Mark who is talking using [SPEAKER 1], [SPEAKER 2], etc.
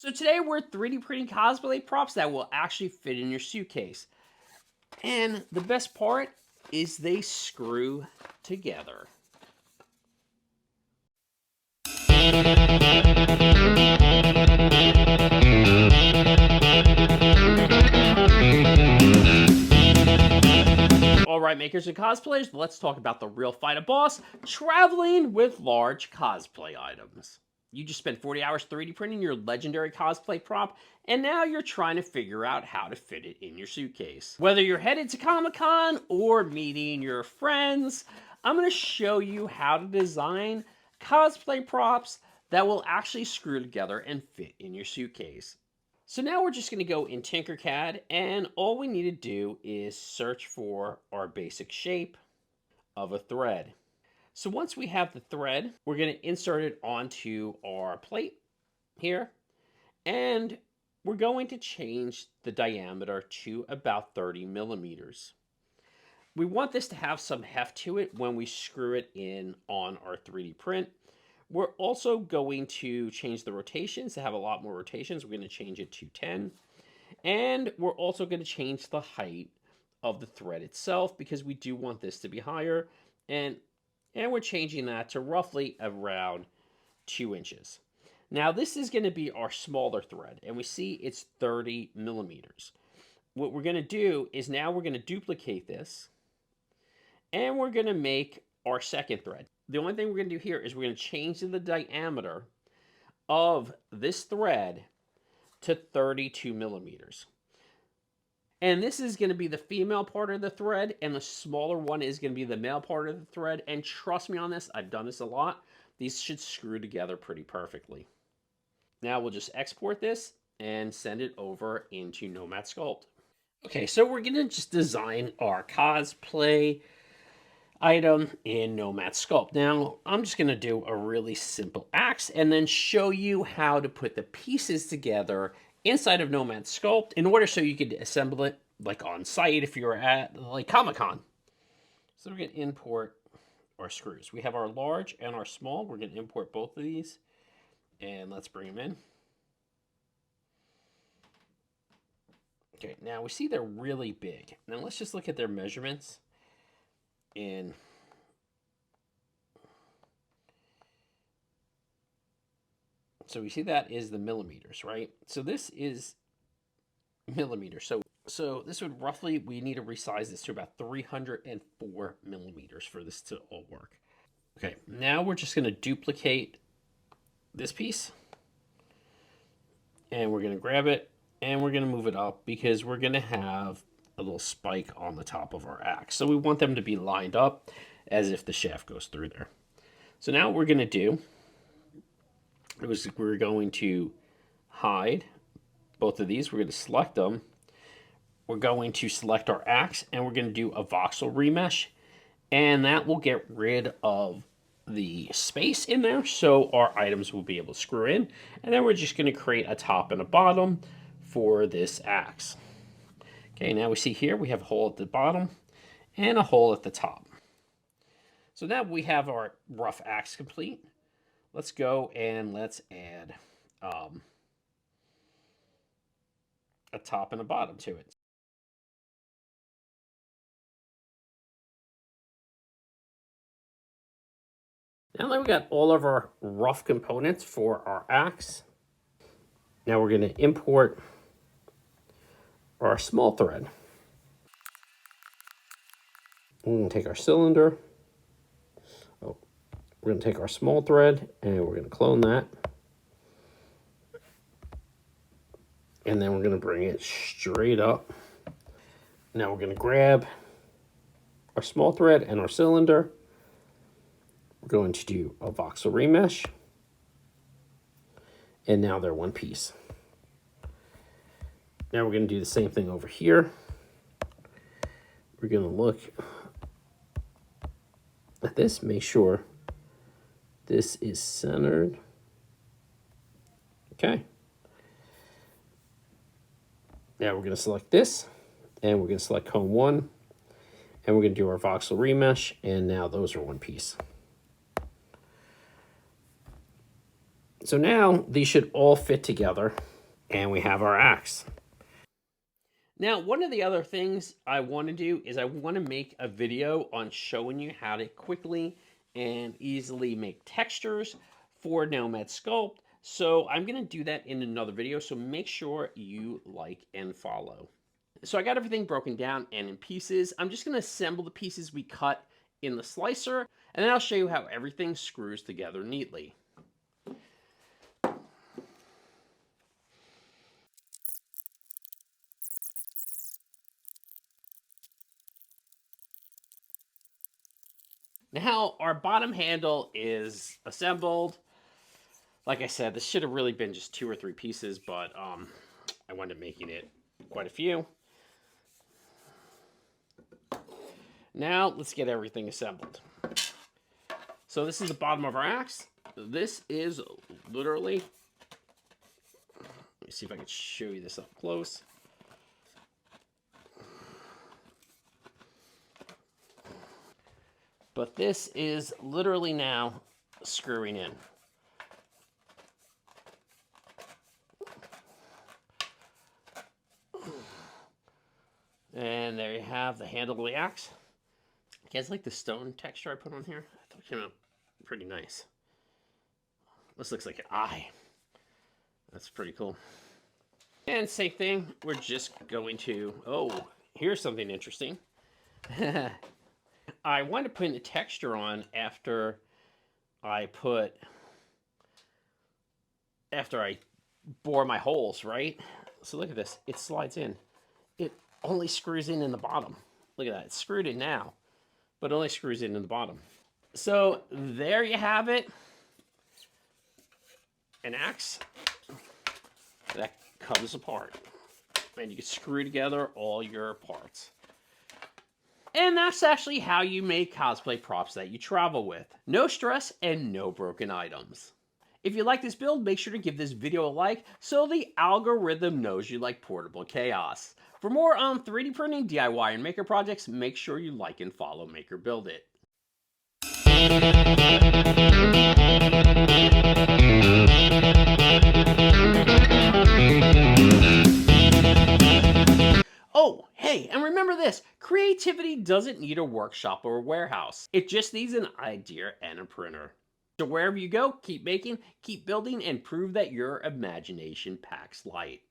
[SPEAKER 1] So today we're 3D printing cosplay props that will actually fit in your suitcase. And the best part is they screw together. All right, makers and cosplayers, let's talk about the real final boss, traveling with large cosplay items. You just spent 40 hours 3D printing your legendary cosplay prop, and now you're trying to figure out how to fit it in your suitcase. Whether you're headed to Comic-Con or meeting your friends, I'm going to show you how to design cosplay props that will actually screw together and fit in your suitcase. So now we're just going to go in Tinkercad, and all we need to do is search for our basic shape of a thread. So once we have the thread, we're going to insert it onto our plate here, and we're going to change the diameter to about 30 millimeters. We want this to have some heft to it when we screw it in on our 3D print. We're also going to change the rotations to have a lot more rotations. We're going to change it to 10. And we're also going to change the height of the thread itself because we do want this to be higher. And we're changing that to roughly around 2 inches. Now this is going to be our smaller thread, and we see it's 30 millimeters. What we're going to do is now we're going to duplicate this, and we're going to make our second thread. The only thing we're going to do here is we're going to change the diameter of this thread to 32 millimeters. And this is going to be the female part of the thread, and the smaller one is going to be the male part of the thread. And trust me on this, I've done this a lot. These should screw together pretty perfectly. Now we'll just export this and send it over into Nomad Sculpt. Okay, so we're going to just design our cosplay item in Nomad Sculpt. Now, I'm just going to do a really simple axe and then show you how to put the pieces together inside of Nomad Sculpt in order so you could assemble it like on site if you're at like Comic-Con. So we're going to import our screws. We have our large and our small. We're going to import both of these, and let's bring them in. Okay, now we see they're really big. Now let's just look at their measurements. And so we see that is the millimeters, right? So this is millimeters. So this would roughly, we need to resize this to about 304 millimeters for this to all work. Okay, now we're just going to duplicate this piece, and we're going to grab it, and we're going to move it up because we're going to have a little spike on the top of our axe. So we want them to be lined up as if the shaft goes through there. So now what we're going to do is we're going to hide both of these. We're going to select them. We're going to select our axe, and we're going to do a voxel remesh, and that will get rid of the space in there so our items will be able to screw in. And then we're just going to create a top and a bottom for this axe. Okay, now we see here we have a hole at the bottom and a hole at the top. So now we have our rough axe complete. Let's go and let's add a top and a bottom to it. Now that we got all of our rough components for our axe, now we're going to import our small thread. We're going to take our cylinder. We're going to take our small thread and we're going to clone that. And then we're going to bring it straight up. Now we're going to grab our small thread and our cylinder. We're going to do a voxel remesh. And now they're one piece. Now we're going to do the same thing over here. We're going to look at this, make sure this is centered. Okay. Now we're going to select this, and we're going to select cone 1, and we're going to do our voxel remesh, and now those are one piece. So now these should all fit together, and we have our axe. Now, one of the other things I want to do is I want to make a video on showing you how to quickly and easily make textures for Nomad Sculpt. So I'm going to do that in another video, so make sure you like and follow. So I got everything broken down and in pieces. I'm just going to assemble the pieces we cut in the slicer, and then I'll show you how everything screws together neatly. Now our bottom handle is assembled. Like I said, this should have really been just 2 or 3 pieces, but I wound up making it quite a few. Now let's get everything assembled. So this is the bottom of our axe. This is literally, let me see if I can show you this up close. But this is literally now screwing in. And there you have the handle of the axe. You guys like the stone texture I put on here? I thought it came out pretty nice. This looks like an eye. That's pretty cool. And same thing, we're just going to, oh, here's something interesting. I wanted to put the texture on after I bore my holes, right? So look at this, it slides in. It only screws in the bottom. Look at that, it's screwed in now, but only screws in the bottom. So there you have it. An axe that comes apart. And you can screw together all your parts. And that's actually how you make cosplay props that you travel with. No stress and no broken items. If you like this build, make sure to give this video a like so the algorithm knows you like portable chaos. For more on 3D printing, DIY, and maker projects, make sure you like and follow MakerBuildIt. Oh, hey, and remember this, creativity doesn't need a workshop or a warehouse. It just needs an idea and a printer. So wherever you go, keep making, keep building, and prove that your imagination packs light.